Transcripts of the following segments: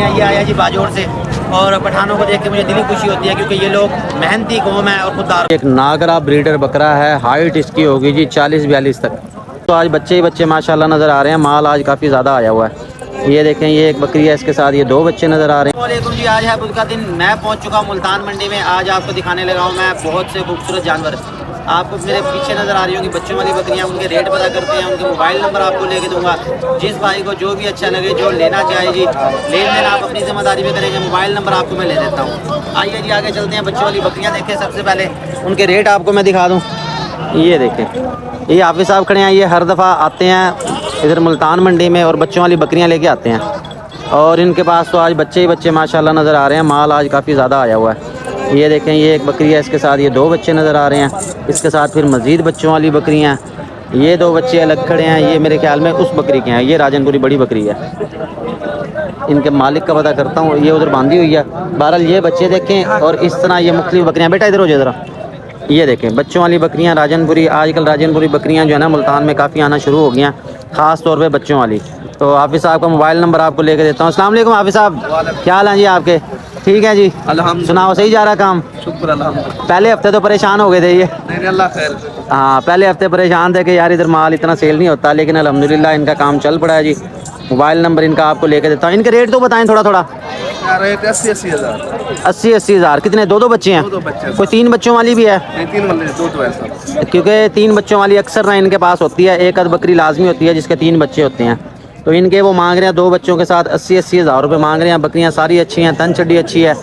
बकरियाँ। ये आया जी बाजोर से और पठानों को देख के मुझे दिली खुशी होती है क्योंकि ये लोग मेहनती कौम है और खुददार। एक नागरा ब्रीडर बकरा है, हाइट इसकी होगी जी 40-42 तक। तो आज बच्चे ही बच्चे माशाल्लाह नज़र आ रहे हैं, माल आज काफ़ी ज़्यादा आया हुआ है। ये देखें, ये एक बकरी है, इसके साथ ये 2 बच्चे नज़र आ रहे हैं। वालेकुम जी, आज है बुध का दिन। मैं पहुंच चुका हूं मुल्तान मंडी में। आज आपको दिखाने लगा हूं मैं बहुत से खूबसूरत जानवर। आपको मेरे पीछे नज़र आ रही होंगी बच्चों वाली बकरियां, उनके रेट पता करते हैं, उनके मोबाइल नंबर आपको लेके दूंगा। जिस भाई को जो भी अच्छा लगे, जो लेना चाहे जी, लेन देन आप अपनी जिम्मेदारी में करेंगे। मोबाइल नंबर आपको मैं ले देता हूँ। आइए जी आगे चलते हैं, बच्चों वाली बकरियाँ देखें। सबसे पहले उनके रेट आपको मैं दिखा दूँ। ये देखें, ये हाफिज़ साहब खड़े हैं। ये हर दफ़ा आते हैं इधर मुल्तान मंडी में और बच्चों वाली बकरियां लेके आते हैं। और इनके पास तो आज बच्चे ही बच्चे माशाल्लाह नज़र आ रहे हैं, माल आज काफ़ी ज़्यादा आया हुआ है। ये देखें, ये एक बकरी है, इसके साथ ये 2 बच्चे नज़र आ रहे हैं। इसके साथ फिर मज़ीद बच्चों वाली बकरियाँ, ये 2 बच्चे अलग खड़े हैं। ये मेरे ख्याल में उस बकरी के हैं, ये राजनपुरी बड़ी बकरी है। इनके मालिक का पता करता हूँ, ये उधर बांधी हुई है। बहरहाल ये बच्चे देखें और इस तरह ये मुख्तलिफ बकरियाँ। बेटा इधर हो जाए ज़रा। ये देखें बच्चों वाली बकरियां राजनपुरी। आजकल राजनपुरी बकरियां जो है ना मुल्तान में काफ़ी आना शुरू हो गई हैं, ख़ास तौर पे बच्चों वाली। तो हाफिज़ साहब का मोबाइल नंबर आपको लेके देता हूँ। अस्सलाम वालेकुम हाफिज़ साहब, क्या हाल है जी आपके? ठीक है जी, अल्हम्दुलिल्लाह। सुनाओ, सही जा रहा काम? शुक्र अल्हम्दुलिल्लाह। पहले हफ्ते तो परेशान हो गए थे ये? नहीं, अल्लाह खैर। हाँ, पहले हफ्ते परेशान थे कि यार इधर माल इतना सेल नहीं होता, लेकिन अल्हम्दुलिल्लाह इनका काम चल पड़ा है जी। मोबाइल नंबर इनका आपको लेके देता हूँ। इनके रेट तो बताएं थोड़ा थोड़ा। रेट 80-80 हज़ार। 80-80 हज़ार। कितने? 2 बच्चे हैं? 2 बच्चे। कोई 3 बच्चों वाली भी है? नहीं, 3 वाले, 2 तो ऐसा। क्योंकि 3 बच्चों वाली अक्सर ना इनके पास होती है, एक अद बकरी लाजमी होती है जिसके 3 बच्चे होते हैं। तो इनके वो मांग रहे हैं 2 बच्चों के साथ 80-80 हज़ार रुपये मांग रहे हैं। बकरियां सारी अच्छी हैं, तन चड्डी अच्छी है।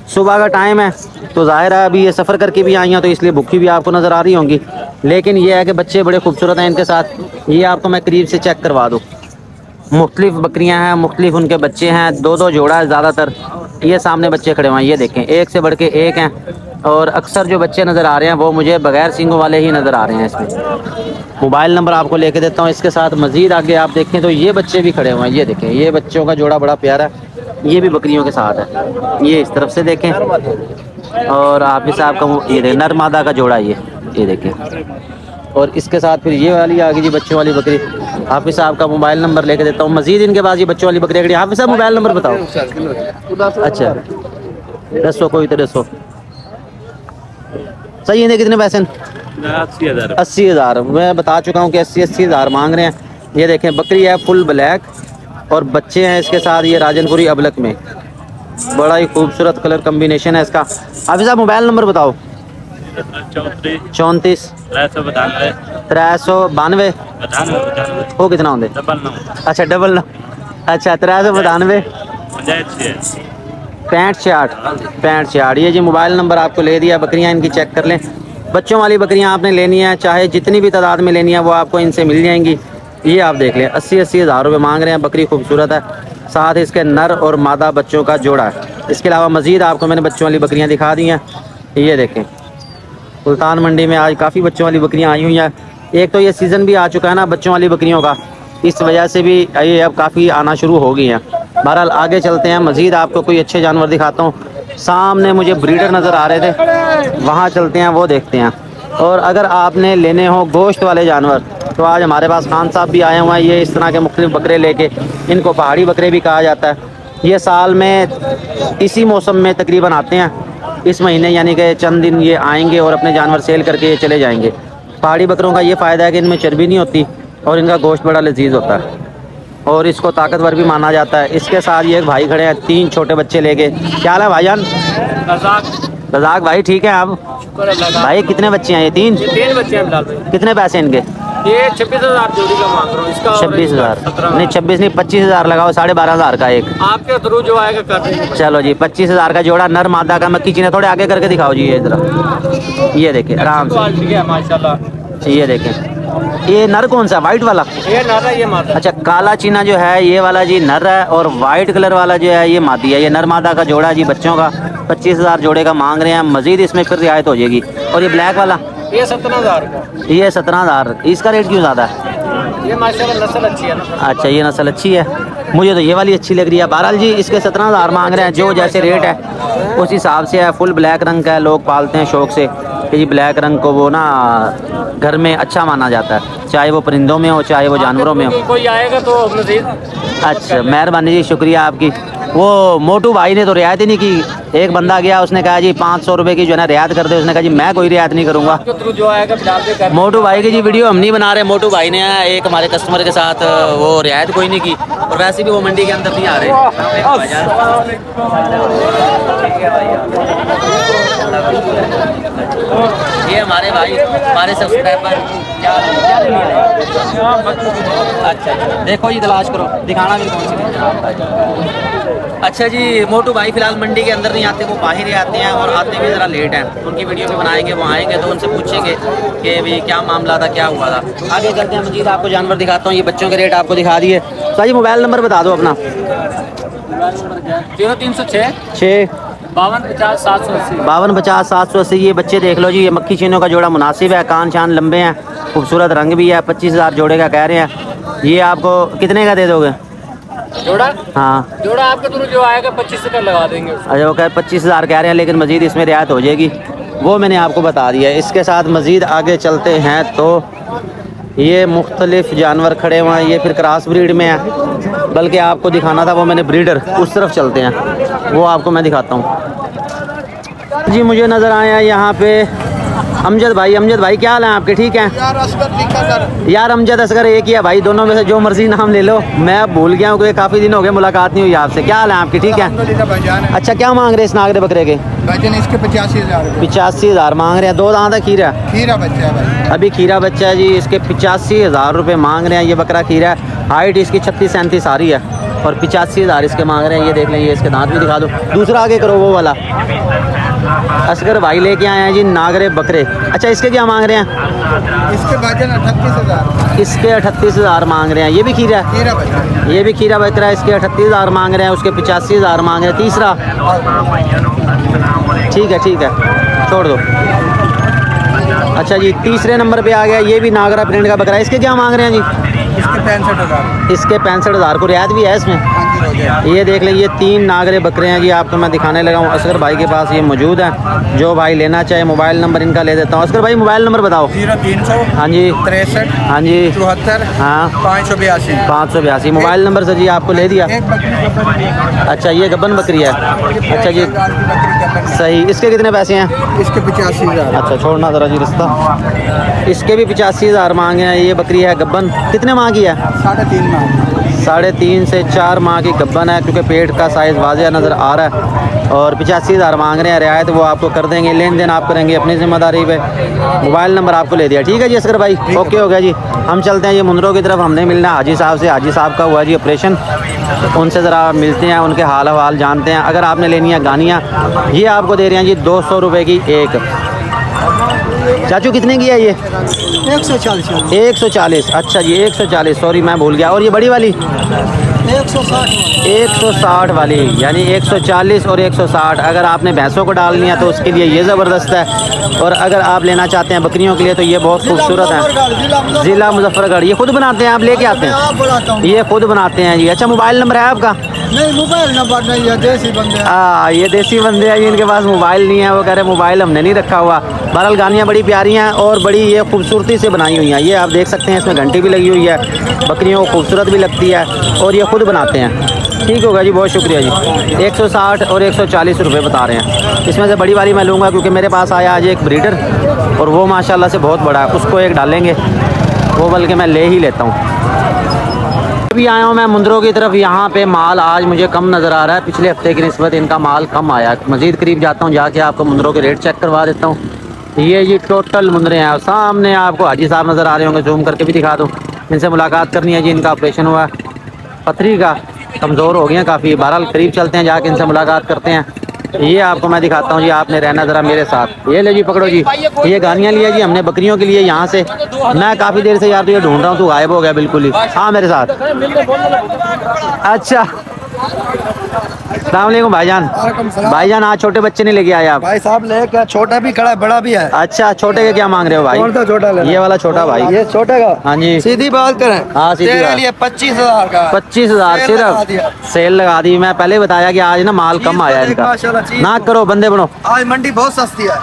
सुबह का टाइम है तो जाहिर है अभी ये सफ़र करके भी आई हैं तो इसलिए भूखी भी आपको नज़र आ रही होंगी। लेकिन ये है कि बच्चे बड़े खूबसूरत हैं इनके साथ। ये आपको मैं करीब से चेक करवा दूँ। मुख्तलिफ बकरियां हैं, मुख्तलिफ उनके बच्चे हैं, 2-2 जोड़ा है ज़्यादातर। ये सामने बच्चे खड़े हुए हैं, ये देखें, एक से बढ़ के एक हैं। और अक्सर जो बच्चे नज़र आ रहे हैं वो मुझे बगैर सींगों वाले ही नज़र आ रहे हैं इसमें। मोबाइल नंबर आपको लेके देता हूँ। इसके साथ मज़ीद आगे आप देखें तो ये बच्चे भी खड़े हुए हैं। ये देखें, ये बच्चों का जोड़ा बड़ा प्यारा है, ये भी बकरियों के साथ है। ये इस तरफ से देखें और हाफिज़ साहब का ये नर मादा का जोड़ा, ये देखें। और इसके साथ फिर ये वाली आ गई जी बच्चों वाली बकरी। हाफिज़ साहब का मोबाइल नंबर लेके देता हूँ। मज़ीद इनके पास ये बच्चों वाली बकरी खड़ी। हाफिज़ साहब मोबाइल नंबर बताओ। अच्छा, 10 कोई तो 10 सही है। कितने पैसे? 80 हज़ार। मैं बता चुका हूँ कि 80-80 हज़ार मांग रहे हैं। ये देखें, बकरी है फुल ब्लैक और बच्चे हैं इसके साथ ये राजनपुरी अबलक में। बड़ा ही खूबसूरत कलर कम्बिनेशन है इसका। हाफिज़ साहब मोबाइल नंबर बताओ। 34 392 वो कितना होंगे? अच्छा, 99। अच्छा, 392 65 66। ये जी मोबाइल नंबर आपको ले दिया। बकरियां इनकी चेक कर लें। बच्चों वाली बकरियां आपने लेनी है, चाहे जितनी भी तादाद में लेनी है वो आपको इनसे मिल जाएंगी। ये आप देख लें, 80-80 हज़ार रुपये मांग रहे हैं। बकरी खूबसूरत है, साथ इसके नर और मादा बच्चों का जोड़ा है। इसके अलावा मज़ीद आपको मैंने बच्चों वाली बकरियाँ दिखा दी हैं। ये देखें, सुल्तान मंडी में आज काफ़ी बच्चों वाली बकरियां आई हुई हैं। एक तो ये सीज़न भी आ चुका है ना बच्चों वाली बकरियों का, इस वजह से भी ये अब काफ़ी आना शुरू हो गई हैं। बहरहाल आगे चलते हैं, मज़ीद आपको कोई अच्छे जानवर दिखाता हूँ। सामने मुझे ब्रीडर नज़र आ रहे थे, वहाँ चलते हैं, वो देखते हैं। और अगर आपने लेने हो गोश्त वाले जानवर तो आज हमारे पास खान साहब भी आए हुए हैं। ये इस तरह के मुख्तलिफ बकरे लेके, इनको पहाड़ी बकरे भी कहा जाता है। ये साल में इसी मौसम में तकरीबन आते हैं, इस महीने, यानी कि चंद दिन ये आएंगे और अपने जानवर सेल करके ये चले जाएंगे। पहाड़ी बकरों का ये फ़ायदा है कि इनमें चर्बी नहीं होती और इनका गोश्त बड़ा लजीज होता है और इसको ताकतवर भी माना जाता है। इसके साथ ये एक भाई खड़े हैं 3 छोटे बच्चे लेके। क्या हाल है भाईजान? रज़ाक भाई, ठीक है आप? भाई कितने बच्चे हैं? ये 3 बच्चे हैं। कितने पैसे इनके? ये 26,000 जोड़ी का मांग रहा हूँ इसका। 26,000 नहीं, 26 नहीं, 25,000 लगाओ, 12,500 का एक। आपके थ्रू जो आएगा कर देंगे। चलो जी, 25,000 का जोड़ा नर मादा का। मक्की चीने थोड़े आगे करके दिखाओ जी, ये जरा, ये देखिए आराम से, माशाल्लाह। ये देखें, ये नर कौन सा? वाइट वाला? ये नर है, ये मादा। अच्छा, काला चीना जो है ये वाला जी नर है और वाइट कलर वाला जो है ये मादी है। ये नर मादा का जोड़ा जी बच्चों का 25,000 जोड़े का मांग रहे हैं। मजीद इसमें फिर रियायत हो जाएगी। और ये ब्लैक वाला? ये 17,000 का। ये 17,000। इसका रेट क्यों ज़्यादा है? ये माशाल्लाह नस्ल अच्छी है ना। अच्छा, ये नस्ल अच्छी है, मुझे तो ये वाली अच्छी लग रही है। बहरहाल जी इसके 17,000 मांग रहे हैं। जो जैसे रेट है उस हिसाब से है। फुल ब्लैक रंग का है, लोग पालते हैं शौक़ से कि जी ब्लैक रंग को वो ना घर में अच्छा माना जाता है, चाहे वो परिंदों में हो चाहे वो जानवरों में हो। कोई आएगा तो मज़ीद अच्छा मेहरबानी जी, शुक्रिया आपकी। वो मोटू भाई ने तो रियायत ही नहीं की। एक बंदा गया, उसने कहा जी 500 रुपए की जो है ना रियायत कर दे। उसने कहा जी मैं कोई रियायत नहीं करूँगा। तो थ्रू जो आएगा बिलाल पे कर। मोटू भाई की जी वीडियो हम नहीं बना रहे। मोटू भाई ने एक हमारे कस्टमर के साथ वो रियायत कोई नहीं की, और वैसे भी वो मंडी के अंदर नहीं आ रहे। ये हमारे भाई, हमारे सब्सक्राइबर क्या अच्छा देखो जी, तलाश करो, दिखाना भी कौन सी। अच्छा जी, मोटू भाई फिलहाल मंडी के अंदर नहीं आते, वो बाहर ही आते हैं और आते भी ज़रा लेट हैं। उनकी वीडियो भी बनाएंगे, वो आएंगे तो उनसे पूछेंगे कि भाई क्या मामला था, क्या हुआ था। आगे चलते हैं, मजीद आपको जानवर दिखाता हूँ। ये बच्चों के रेट आपको दिखा दिए। तो जी मोबाइल नंबर बता दो अपना। 0306 6 5250 780। 5250 780। ये बच्चे देख लो जी, ये मक्खी चीनों का जोड़ा मुनासिब है, कान शान लंबे हैं, खूबसूरत रंग भी है। 25,000 जोड़े का कह रहे हैं। ये आपको कितने का दे दोगे? जोड़ा हाँ जोड़ा आपके थ्रू जो आएगा 25 का लगा देंगे। अच्छा, वो कह 25,000 कह रहे हैं, लेकिन मज़ीद इसमें रियायत हो जाएगी, वो मैंने आपको बता दिया। इसके साथ मज़ीद आगे चलते हैं तो ये मुख्तलिफ जानवर खड़े हुए हैं। ये फिर क्रॉस ब्रीड में है, बल्कि आपको दिखाना था वो मैंने ब्रीडर। उस तरफ चलते हैं, वो आपको मैं दिखाता हूँ जी। मुझे नज़र आया यहाँ पे अमजद भाई। अमजद भाई क्या हाल है आपके? ठीक हैं यार। अमजद असगर एक ही है भाई, दोनों में से जो मर्जी नाम ले लो। मैं अब भूल गया हूँ क्योंकि काफ़ी दिन हो गए मुलाकात नहीं हुई आपसे। क्या हाल है आपकी? ठीक है। अच्छा, क्या मांग रहे हैं इस नागरे बकरे के? इसके 85,000 85,000 मांग रहे हैं। दो दांत है, खीरा बच्चा है भाई। अभी खीरा बच्चा है जी। इसके 85,000 रुपये मांग रहे हैं। ये बकरा खीरा है, हाइट इसकी 36-37 आ रही है, और 85,000 इसके मांग रहे हैं। ये देख लें, ये इसके दांत भी दिखा दो। दूसरा आगे करो, वो वाला। असगर भाई लेके आए हैं जी नागरे बकरे। अच्छा, इसके क्या मांग रहे हैं? इसके वजन 38,000। इसके 38,000 मांग रहे हैं। ये भी खीरा है? खीरा बच्चा। ये भी खीरा बकरा है। इसके 38,000 मांग रहे हैं, उसके 85,000 मांग रहे हैं। तीसरा ठीक है छोड़ दो। अच्छा जी, तीसरे नंबर पे आ गया। ये भी नागरा प्रिंट का बकरा है। इसके क्या मांग रहे हैं जी? इसके 65,000। इसके 65,000 को रियायत भी है इसमें। ये देख लें, ये 3 नागरे बकरे हैं जी, आपको मैं दिखाने लगा हूँ। असगर भाई के पास ये मौजूद है। जो भाई लेना चाहे मोबाइल नंबर इनका ले देता हूँ। असगर भाई मोबाइल नंबर बताओ। 0300 हाँ जी 63 हाँ जी 74 हाँ 582। 582 मोबाइल नंबर से जी आपको ले दिया। एक बकरी। अच्छा, ये गब्बन बकरी है। अच्छा जी, सही। इसके कितने पैसे हैं? इसके 85,000। अच्छा, छोड़ना ज़रा जी रिश्ता। इसके भी 85,000 मांगे हैं। ये बकरी है गब्बन। कितने माह की है? 3.5 माह। 3.5 से 4 माह की गब्बन है, क्योंकि पेट का साइज़ वाज़िह नज़र आ रहा है। और 85,000 मांग रहे हैं। रियायत वो आपको कर देंगे, लेन देन आप करेंगे अपनी ज़िम्मेदारी पे। मोबाइल नंबर आपको ले दिया। ठीक है जी असगर भाई, ओके हो गया जी। हम चलते हैं ये मुंद्रों की तरफ। हमने मिलना हाजी साहब से। हाजी साहब का हुआ जी ऑपरेशन, उनसे ज़रा मिलते हैं, उनके हाल हवाल जानते हैं। अगर आपने लेनी है गानियाँ, ये आपको दे रहे हैं जी 200 रुपये की एक। चाचू कितने की है ये? 140। 140। अच्छा जी 140, सॉरी मैं भूल गया। और ये बड़ी वाली 160 वाली, यानी 140 और 160। अगर आपने भैंसों को डालनी है तो उसके लिए ये ज़बरदस्त है, और अगर आप लेना चाहते हैं बकरियों के लिए तो ये बहुत खूबसूरत है। ज़िला मुजफ्फरगढ़। ये खुद बनाते हैं, आप लेके आते हैं? ये खुद बनाते हैं जी। अच्छा, मोबाइल नंबर है आपका? नहीं, मोबाइल नंबर नहीं है, देसी बंदे। हाँ, ये देसी बंदे हैं जी, इनके पास मोबाइल नहीं है। वो कह रहे मोबाइल हमने नहीं रखा हुआ। बहरहाल गानियाँ बड़ी प्यारी हैं और बड़ी ये खूबसूरती से बनाई हुई हैं। ये आप देख सकते हैं, इसमें घंटी भी लगी हुई है, बकरियों को खूबसूरत भी लगती है, और ये खुद बनाते हैं। ठीक होगा जी, बहुत शुक्रिया जी। 160 और 140 रुपये बता रहे हैं। इसमें से बड़ी वाली मैं लूँगा, क्योंकि मेरे पास आया आज एक ब्रीडर, और वो माशाल्लाह से बहुत बड़ा है। उसको एक डालेंगे, वो बल्कि मैं ले ही लेता हूँ। अभी आया हूँ मैं मुंद्रों की तरफ। यहाँ पे माल आज मुझे कम नज़र आ रहा है, पिछले हफ्ते की निस्बत इनका माल कम आया। मज़ीद करीब जाता हूँ, जाके आपको मुंद्रों के रेट चेक करवा देता हूँ। ये जी टोटल मुंद्रे हैं। सामने आपको हाजी साहब नज़र आ रहे होंगे, जूम करके भी दिखा दूँ। इनसे मुलाकात करनी है जी। इनका ऑपरेशन हुआ है पथरी का, कमज़ोर हो गए हैं काफ़ी। बहरहाल करीब चलते हैं, जाके इनसे मुलाकात करते हैं। ये आपको मैं दिखाता हूँ जी, आपने रहना ज़रा मेरे साथ। ये ले जी, पकड़ो जी। ये गानियाँ लिया जी हमने बकरियों के लिए यहाँ से। मैं काफ़ी देर से यार तुझे ढूंढ रहा हूँ, तू गायब हो गया बिल्कुल ही। हाँ मेरे साथ। अच्छा, अस्सलाम वालेकुम भाईजान। भाईजान आज छोटे बच्चे नहीं लेके आए आप? भाई साहब लेकर छोटा भी खड़ा है, बड़ा भी है। अच्छा, छोटे के क्या मांग रहे हो भाई? कौन सा छोटा लेना? ये वाला छोटा भाई। ये छोटे का? हाँ जी, सीधी बात करें। हाँ सीधी तेरे बात। लिए 25,000 का। 25,000 सेल लगा सिर्फ? दिया। सेल लगा दी। मैं पहले बताया कि आज ना माल कम आया इनका। माशाल्लाह चीज़। ना करो, बंदे बनो। आज मंडी बहुत सस्ती है।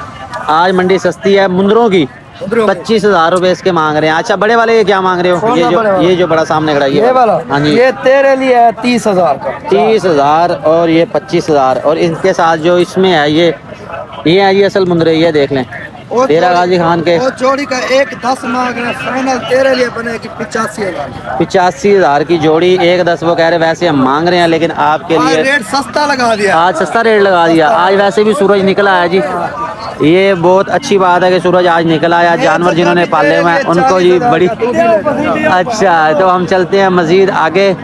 आज मंडी सस्ती है मुंद्रों की। 25,000 रुपए इसके मांग रहे हैं। अच्छा बड़े वाले ये क्या मांग रहे हो? कौन सा बड़े वाला? ये जो बड़ा सामने खड़ा है ये वाला हाँ जी, ये तेरे लिए है 30,000 का। 30,000 और ये 25,000 और इनके साथ जो इसमें है ये है ये असल मुंदरे, ये देख लें और डेरा गाजी खान के। और जोड़ी का 1,10 मांग रहे हैं, फाइनल तेरे लिए बनेगी 85,000। 85,000 की जोड़ी 1,10 वो कह रहे, वैसे हम मांग रहे हैं लेकिन आपके आज लिए रेट सस्ता लगा दिया। आज सस्ता रेट लगा दिया। आज वैसे भी सूरज निकला है जी, ये बहुत अच्छी बात है कि सूरज आज निकला है। जानवर जिन्होंने पाले हुए हैं उनको जी बड़ी अच्छा। तो हम चलते हैं मजीद आगे।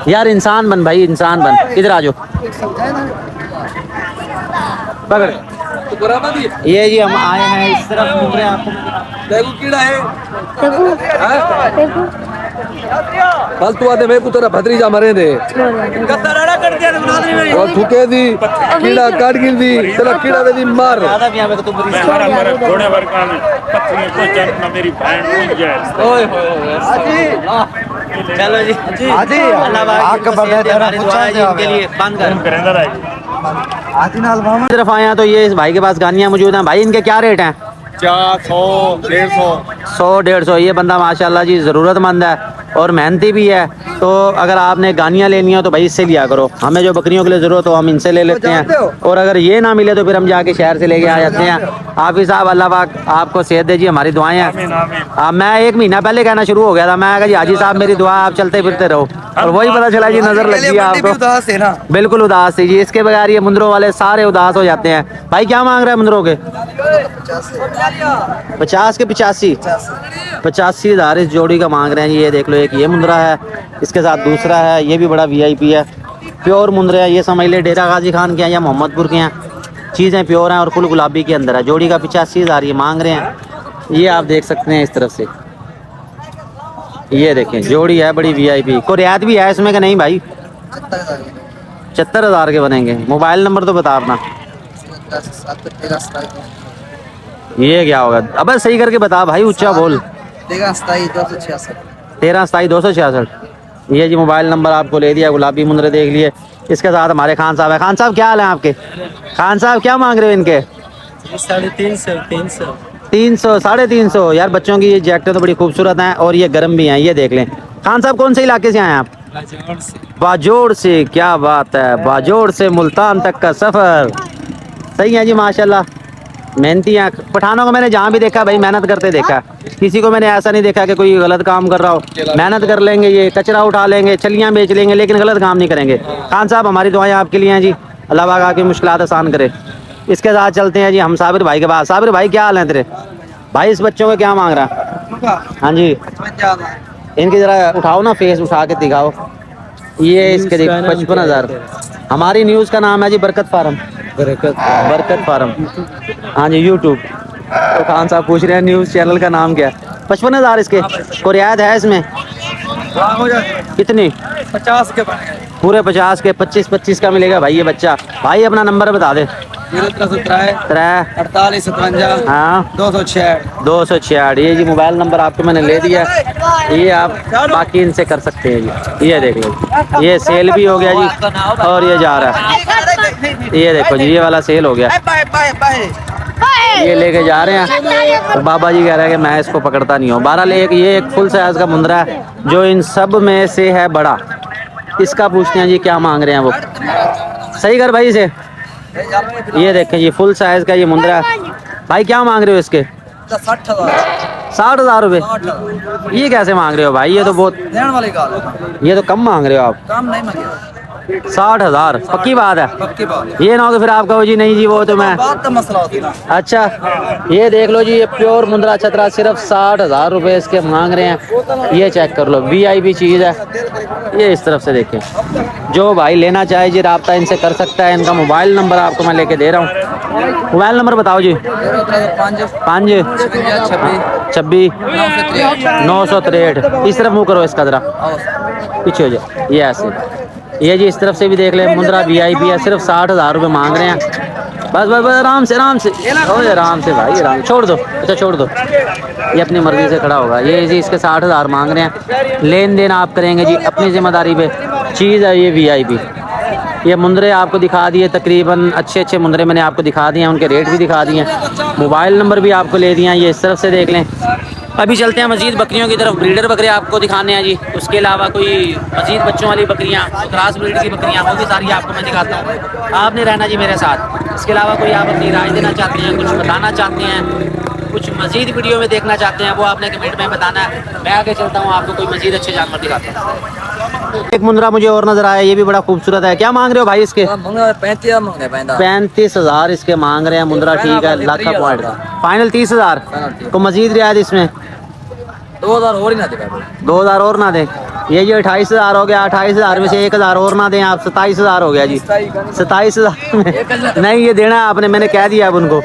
यार इंसान बन भाई, इंसान बन, इधर आ जाओ पकड़। ये जी हम आए हैं इस तरफ घूम रहे हैं, आपको देखो कीड़ा है फालतू आते मैं पुत्र भद्रीजा मरे दे और थुके दी कीड़ा काट गिर दी तेरा कीड़ा दे दी मार ज्यादा भी यहाँ पे तो बुरी हमारा मरे घोड़े वर्गा में पत्नी को जन्म ना मेरी बहन टूट जाए। ओए होए चलो जी हाजी अल्लाह पाक आग इनको बढ़े सेहत दे, तेरा हमारी दुआ है जी इनके लिए। बंद कर करेंदा रहा हाजी नाल मामा तरफ आए हैं तो ये इस भाई के पास गानियाँ मौजूद हैं। भाई इनके क्या रेट हैं? 400 150 100 150। ये बंदा माशाल्लाह जी ज़रूरतमंद है और मेहनती भी है। तो अगर आपने गानियाँ लेनी हो तो भाई इससे लिया करो। हमें जो बकरियों के लिए ज़रूरत हो हम इनसे ले लेते हैं, और अगर ये ना मिले तो फिर हम जाके शहर से लेके आ जाते हैं। हाफिज़ साहब अल्लाह पाक आपको सेहत दे जी, हमारी दुआएं हैं। मैं 1 महीना पहले कहना शुरू हो गया था, मैं कहा जी हाजी साहब मेरी दुआ, आप चलते फिरते रहो, और वही पता चला जी नज़र लग गई आपको। उदास है ना। बिल्कुल उदास थी जी, इसके बगैर ये मुंदरों वाले सारे उदास हो जाते हैं। भाई क्या मांग रहे हैं मुंदरों के? 50 के 85,000 इस जोड़ी का मांग रहे हैं। ये देख लो, एक ये मुंदरा है, इसके साथ दूसरा है, ये भी बड़ा वीआईपी है। प्योर मुंदरे हैं ये, समझ ले डेरा गाजी खान के हैं या मोहम्मदपुर के हैं। चीज़ें प्योर हैं और फुल गुलाबी के अंदर है। जोड़ी का 85,000 ये मांग रहे हैं। ये आप देख सकते हैं इस तरफ से, ये देखें जोड़ी है बड़ी वीआईपी। कोई रियायत भी है इसमें कि नहीं भाई? 75,000 के बनेंगे। मोबाइल नंबर तो बता अपना। ये क्या होगा? अब सही करके बता भाई, ऊंचा बोल। 1327 ये जी मोबाइल नंबर आपको ले दिया। गुलाबी मुंदरे देख लिए। इसके साथ हमारे खान साहब है। खान साहब क्या हाल है आपके? खान साहब क्या मांग रहे हो इनके? 300 350। यार बच्चों की ये जैकेटें तो बड़ी खूबसूरत हैं और ये गर्म भी हैं, ये देख लें। खान साहब कौन से इलाके से आए हैं आप? बाजोड़ से। क्या बात है, बाजोड़ से मुल्तान तक का सफ़र। सही है जी माशाल्लाह, मेहनती हैं। पठानों को मैंने जहाँ भी देखा भाई मेहनत करते देखा, किसी को मैंने ऐसा नहीं देखा कि कोई गलत काम कर रहा हो। मेहनत कर लेंगे, ये कचरा उठा लेंगे, छलियाँ बेच लेंगे, लेकिन गलत काम नहीं करेंगे। खान साहब हमारी दुआएं आपके लिए हैं जी, अल्लाह पाक आपकी मुश्किलात आसान करे। इसके साथ चलते हैं जी हम साबिर भाई के पास। साबिर भाई क्या हाल है तेरे? भाई इस बच्चों को क्या मांग रहा है? हाँ जी, इनकी ज़रा उठाओ ना, फेस उठा के दिखाओ। ये इसके 55,000। हमारी न्यूज़ का नाम है जी बरकत फार्म। बरकत फार्म हाँ जी, यूट्यूब। तो खान साहब पूछ रहे हैं न्यूज़ चैनल का नाम क्या है? 55,000 इसके। कोई रियायत है इसमें? कितनी? 50 के पूरे 50 के। 25 का मिलेगा भाई ये बच्चा। भाई अपना नंबर बता दे। 4857 हाँ 266। 266। ये जी मोबाइल नंबर आपको मैंने ले दिया, ये आप बाकी इनसे कर सकते हैं जी। ये देख लो, ये सेल भी हो गया जी और ये जा रहा है। ये देखो जी, ये वाला सेल हो गया, ये लेके जा रहे हैं। और बाबा जी कह रहे हैं कि मैं इसको पकड़ता नहीं हूँ। 12 ले ये एक फुल साइज का मुंदरा है जो इन सब में से है बड़ा। इसका पूछते हैं जी क्या मांग रहे हैं वो। सही कर भाई इसे। ये देखें जी फुल साइज का ये मुंदरा। भाई क्या मांग रहे हो इसके? 60,000 रुपये। ये कैसे मांग रहे हो भाई? ये तो बहुत, ये तो कम मांग रहे हो आप। 60,000 पक्की बात है? पक्की बात। ये ना हो कि फिर आप कहो जी नहीं जी वो तो मैं। बात तो मसला होती ना। अच्छा ये देख लो जी, ये प्योर मुंदरा छतरा सिर्फ 60,000 रुपये इसके मांग रहे हैं। ये चेक कर लो, वीआईपी चीज़ है ये। इस तरफ से देखें, जो भाई लेना चाहे जी राब्ता इनसे कर सकता है। इनका मोबाइल नंबर आपको मैं लेके दे रहा हूँ। मोबाइल नंबर बताओ जी। 5 26 963। इस तरफ मुँह करो इसका ज़रा, पीछे हो जाए। ये ऐसे, ये जी इस तरफ से भी देख ले। मुंदरा वीआईपी है, सिर्फ 60,000 रुपये मांग रहे हैं। बस बस बस आराम से आराम से, ओए आराम से भाई आराम। छोड़ दो, अच्छा छोड़ दो, ये अपनी मर्जी से खड़ा होगा। ये जी इसके 60,000 मांग रहे हैं। लेन देन आप करेंगे जी अपनी जिम्मेदारी पे। चीज़ है ये वीआईपी। ये मुंदरे आपको दिखा दिए, तकरीबन अच्छे अच्छे मुंदरे मैंने आपको दिखा दिए हैं, उनके रेट भी दिखा दिए हैं, मोबाइल नंबर भी आपको ले दिए हैं, ये इस तरफ से देख लें। अभी चलते हैं मजीद बकरियों की तरफ, ब्रीडर बकरे आपको दिखाने हैं जी। उसके अलावा कोई मजीद बच्चों वाली बकरियाँ, क्रॉस ब्रीड की बकरियाँ, वो भी सारी आपको मैं दिखाता हूँ। आपने रहना जी मेरे साथ। इसके अलावा कोई आप अपनी राय देना चाहते हैं, कुछ बताना चाहते हैं, कुछ मजीद वीडियो में देखना चाहते हैं, वो आपने कमेंट में बताना है। मैं आगे चलता हूँ, आपको कोई मजीद अच्छे जानवर दिखाता हूँ। एक मुंदरा मुझे और नजर आया, ये भी बड़ा खूबसूरत है। क्या मांग रहे हो भाई इसके? 35,000 इसके मांग रहे हैं। मुंदरा ठीक है, लाख का पॉइंट फाइनल 30,000 को मजीद रियायत इसमें 2000 और ही ना दे 2000 और ना दें। ये जी 28,000 हो गया, 28,000 में से 1,000 और ना दें आप, 27,000 हो गया जी। 27,000 नहीं, ये देना आपने, मैंने कह दिया अब उनको।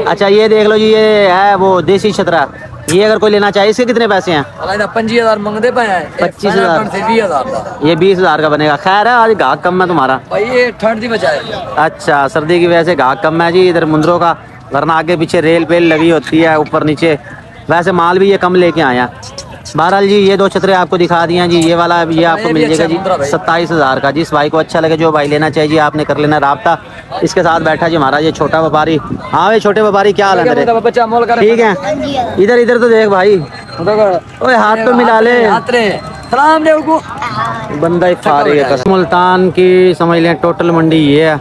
अच्छा ये देख लो जी, ये है वो देसी छतरा, ये अगर कोई लेना चाहिए, इसके कितने पैसे हैं? 25,000 मंगते पे हैं, 25,000 से 20,000 ये 20,000 का बनेगा। खैर है, आज गाहक कम है तुम्हारा। भाई, ये ठंड दी बचाए। अच्छा, सर्दी की वजह से गाहक कम है जी इधर मुंदरों का, वरना आगे पीछे रेल पेल लगी होती है ऊपर नीचे, वैसे माल भी ये कम लेके आया। बहरहाल जी ये दो छतरे आपको दिखा दिए हैं जी। ये वाला ये आपको मिल जाएगा जी 27,000 का। जिस भाई को अच्छा लगे, जो भाई लेना चाहिए, आपने कर लेना राब्ता। इसके साथ बैठा जी हमारा ये छोटा व्यापारी। हाँ भाई छोटे व्यापारी, क्या हाल है तेरे? ठीक है, इधर इधर तो देख भाई, ओए हाथ तो मिला ले, बंदा ही फारिग है। मुल्तान की समझ लें टोटल मंडी ये है,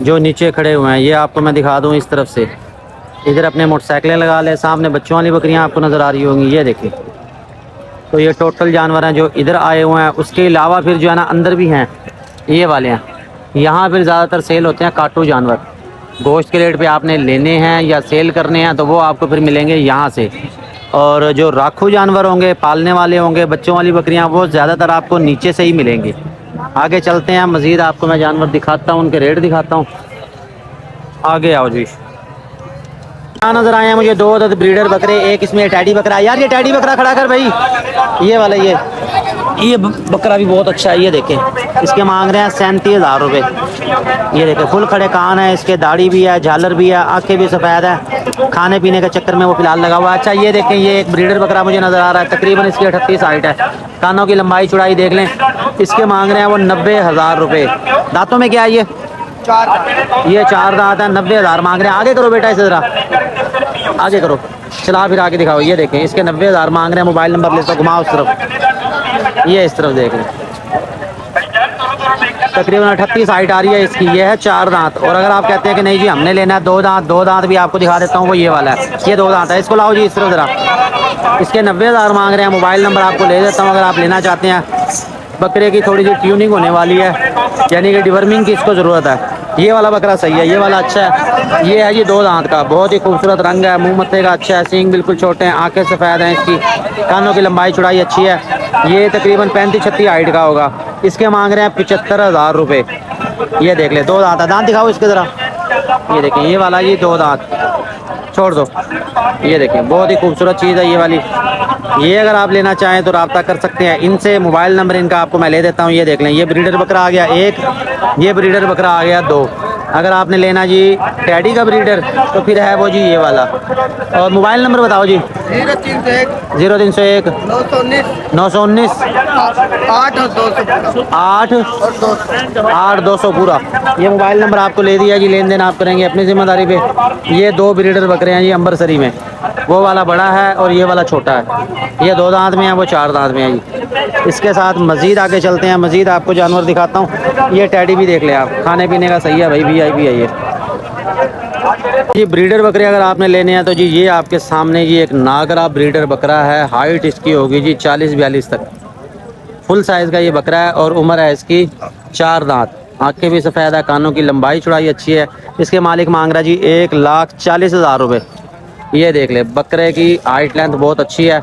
जो नीचे खड़े हुए हैं ये आपको मैं दिखा दूँ इस तरफ से। इधर अपने मोटरसाइकिलें लगा ले, सामने बच्चों वाली बकरियां आपको नज़र आ रही होंगी, ये देखिए। तो ये टोटल जानवर हैं जो इधर आए हुए हैं। उसके अलावा फिर जो है ना अंदर भी हैं ये वाले हैं। यहाँ फिर ज़्यादातर सेल होते हैं काटू जानवर, गोश्त के रेट पे आपने लेने हैं या सेल करने हैं तो वो आपको फिर मिलेंगे यहाँ से। और जो राखू जानवर होंगे, पालने वाले होंगे, बच्चों वाली बकरियाँ, वो ज़्यादातर आपको नीचे से ही मिलेंगी। आगे चलते हैं, मज़ीद आपको मैं जानवर दिखाता हूँ, उनके रेट दिखाता हूँ। आगे आओ जी। क्या नजर आए हैं मुझे? 2 अदद ब्रीडर बकरे, एक इसमें टैडी बकरा है। यार ये टैडी बकरा खड़ा कर भाई, ये वाला ये बकरा भी बहुत अच्छा है। ये देखें, इसके मांग रहे हैं 37,000 रुपये। ये देखें, फुल खड़े कान है इसके, दाढ़ी भी है, झालर भी है, आंखें भी सफ़ेद है। खाने पीने के चक्कर में वो फिलहाल लगा हुआ है। अच्छा ये देखें, ये एक ब्रीडर बकरा मुझे नज़र आ रहा है, तकरीबन इसकी 38 हाइट है। कानों की लंबाई चौड़ाई देख लें। इसके मांग रहे हैं वो 90,000 रुपये। दांतों में क्या है ये 4 दांत है, 90,000 मांग रहे हैं। आगे करो बेटा इसे ज़रा, आगे करो, चला फिर आगे दिखाओ। ये देखें, इसके 90,000 मांग रहे हैं। मोबाइल नंबर ले तो घुमाओ उस तरफ, ये इस तरफ देख लें। तकरीबन 38 हाइट आ रही है इसकी। ये है 4 दांत। और अगर आप कहते हैं कि नहीं जी हमने लेना है 2 दांत, 2 दांत भी आपको दिखा देता हूँ, वो ये वाला है, ये 2 दांत है। इसको लाओ जी इस तरफ ज़रा। इसके 90,000 मांग रहे हैं। मोबाइल नंबर आपको ले देता हूँ अगर आप लेना चाहते हैं। बकरे की थोड़ी सी ट्यूनिंग होने वाली है, यानी कि डिवर्मिंग की इसको ज़रूरत है। ये वाला बकरा सही है, ये वाला अच्छा है। ये है जी 2 दांत का, बहुत ही खूबसूरत रंग है, मुंह मत्थे का अच्छा है, सींग बिल्कुल छोटे हैं, आंखें सफ़ेद हैं इसकी, कानों की लंबाई चौड़ाई अच्छी है। ये तकरीबन 35-36 हाइट का होगा। इसके मांग रहे हैं 75,000 रुपये। ये देख ले, 2 दांत है। दांत दिखाओ इसके ज़रा। ये देखें, ये वाला ये 2 दांत, छोड़ दो। ये देखें, बहुत ही खूबसूरत चीज़ है ये वाली। ये अगर आप लेना चाहें तो रब्ता कर सकते हैं इनसे। मोबाइल नंबर इनका आपको मैं ले देता हूँ। ये देख लें, ये ब्रीडर बकरा आ गया 1, ये ब्रीडर बकरा आ गया 2। अगर आपने लेना जी टैडी का ब्रीडर तो फिर है वो जी ये वाला। और मोबाइल नंबर बताओ जी। 0301 919 8 200 पूरा। ये मोबाइल नंबर आपको ले दिया जी, लेन देन आप करेंगे अपनी जिम्मेदारी पे। ये 2 ब्रीडर बकरे हैं जी अंबरसरी में, वो वाला बड़ा है और ये वाला छोटा है। ये 2 दांत में है, वो 4 दांत में है जी। इसके साथ मज़ीद आगे चलते हैं, मज़ीद आपको जानवर दिखाता हूँ। ये टैडी भी देख ले आप, खाने पीने का सही है भाई, VIP है ये जी। ब्रीडर बकरे अगर आपने लेने हैं तो जी ये आपके सामने जी एक नागरा ब्रीडर बकरा है। हाइट इसकी होगी जी 40-42 तक, फुल साइज़ का ये बकरा है। और उम्र है इसकी 4 दांत, आंखें भी सफ़ेद है, कानों की लंबाई चौड़ाई अच्छी है। इसके मालिक मांग रहा है जी 1,40,000 रुपये। ये देख ले, बकरे की हाइट लेंथ बहुत अच्छी है,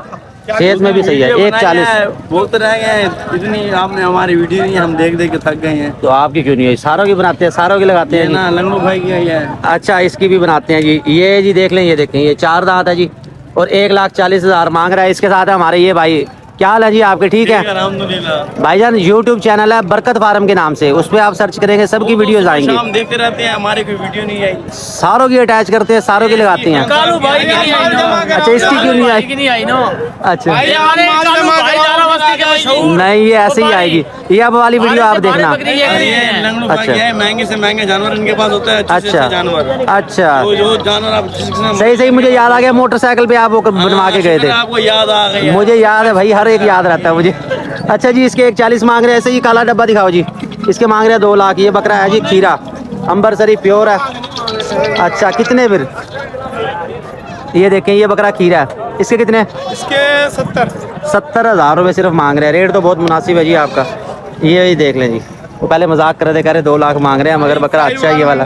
सेहत में भी सही है। 1,40 बोलते रह गए, इतनी आपने हमारी वीडियो नहीं, हम देख देख के थक गए हैं। तो आपकी क्यों नहीं है? सारों की बनाते हैं, सारों की लगाते हैं ना, लंगू भाई की है। अच्छा, इसकी भी बनाते हैं जी। ये जी देख लें, ये देखें, ये 4 दांत है जी और 1,40,000 मांग रहा है। इसके साथ है हमारे ये भाई क्या हाल है जी आपके? ठीक है अल्हम्दुलिल्लाह। भाईजान, यूट्यूब चैनल है बरकत फार्म के नाम से, उस पर आप सर्च करेंगे सबकी वीडियोस आएंगी। हम देखते रहते हैं, हमारी कोई वीडियो नहीं आई। सारों की अटैच करते हैं, सारों की लगाती हैं। कालू भाई की नहीं आई ना। अच्छा, इसकी क्यों नहीं आई? की नहीं आई ना। अच्छा हमारे कालू भाई जाना मस्ती के मशहूर। नहीं, ये ऐसे ही आएगी। ये अब वाली वीडियो आप देखना। ये लंगड़ू भाई अच्छा। है, महंगे से महंगे जानवर इनके पास होते हैं, अच्छे से अच्छा अच्छे जानवर। अच्छा, तो जो जानवर आप जिसने सही सही मुझे याद आ गया, मोटरसाइकिल पे आप वो बनवा के गए थे। आपको याद आ गई है। मुझे याद है भाई, हर एक याद रहता है मुझे। अच्छा जी, इसके 140 मांग रहे हैं। ऐसे ही काला डब्बा दिखाओ जी। इसके मांग रहे हैं 2 लाख। ये बकरा है जी खीरा, अंबरसरी प्योर है। अच्छा, कितने फिर? ये देखें, ये बकरा खीरा है। इसके कितने? इसके 70,000 रुपये सिर्फ मांग रहे हैं। रेट तो बहुत मुनासिब है जी आपका। ये देख लें जी, वो पहले मजाक कर रहे थे, कह रहे 2 लाख मांग रहे हैं, मगर बकरा अच्छा है ये वाला।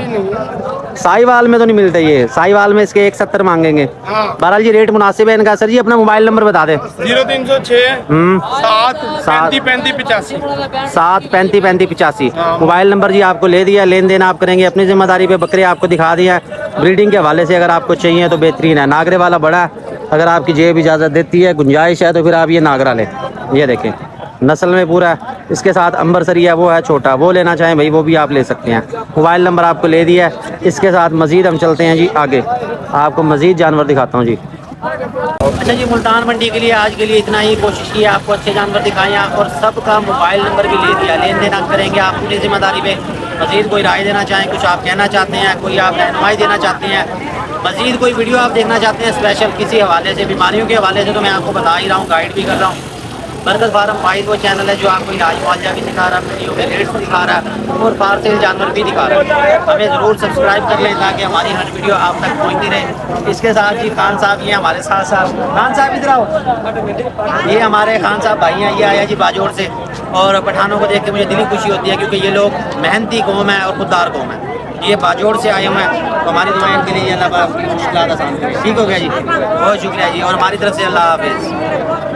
साहिवाल में तो नहीं मिलते ये, साहिवाल में इसके 170 मांगेंगे। बहरहाल जी रेट मुनासिब है इनका। सर जी अपना मोबाइल नंबर बता दें। 0306 7 सात 35 85। 7 35 35 85 मोबाइल नंबर जी आपको ले दिया। लेन देन आप करेंगे अपनी जिम्मेदारी पे। बकरे आपको दिखा दिया। ब्रीडिंग के हवाले से अगर आपको चाहिए तो बेहतरीन है। नागरे वाला बड़ा है, अगर आपकी जेब इजाज़त देती है, गुंजाइश है, तो फिर आप ये नागरा लें। ये देखें, नस्ल में पूरा है। इसके साथ अंबरसरी है, वो है छोटा, वो लेना चाहें भाई वो भी आप ले सकते हैं। मोबाइल नंबर आपको ले दिया है। इसके साथ मज़ीद हम चलते हैं जी आगे, आपको मज़ीद जानवर दिखाता हूँ जी। अच्छा जी, मुल्तान मंडी के लिए आज के लिए इतना ही। कोशिश की है आपको अच्छे जानवर दिखाएं और सबका मोबाइल नंबर भी ले दिया। लेन देन आप करेंगे आप अपनी जिम्मेदारी पे। मज़ीद कोई राय देना चाहें, कुछ आप कहना चाहते हैं, कोई आप रहनुमाई देना चाहते हैं, मज़ीद कोई वीडियो आप देखना चाहते हैं स्पेशल किसी हवाले से, बीमारियों के हवाले से, तो मैं आपको बता ही रहा हूँ, गाइड भी कर रहा हूँ। बरकत फार्म वाइज वो चैनल है जो आपको इलाज मुआवजा भी दिखा रहा है, वीडियो के रेट्स दिखा रहा है और फारसेल जानवर भी दिखा रहा है। हमें ज़रूर सब्सक्राइब कर लें ताकि हमारी हर वीडियो आप तक पहुंचती रहे। इसके साथ ही खान साहब ये हमारे साथ साथ, खान साहब इधर आओ। ये हमारे खान साहब भाई हैं, ये आया जी बाजोड़ से। और पठानों को देख के मुझे दिली खुशी होती है क्योंकि ये लोग मेहनती कौम है और खुददार कौम है। ये बाजोड़ से आए हुए हैं, तो हमारी दुआएं इनके लिए अल्लाह पाक मुश्किलात आसान करे। ठीक हो गया जी, बहुत शुक्रिया जी, और हमारी तरफ से अल्लाह हाफिज़।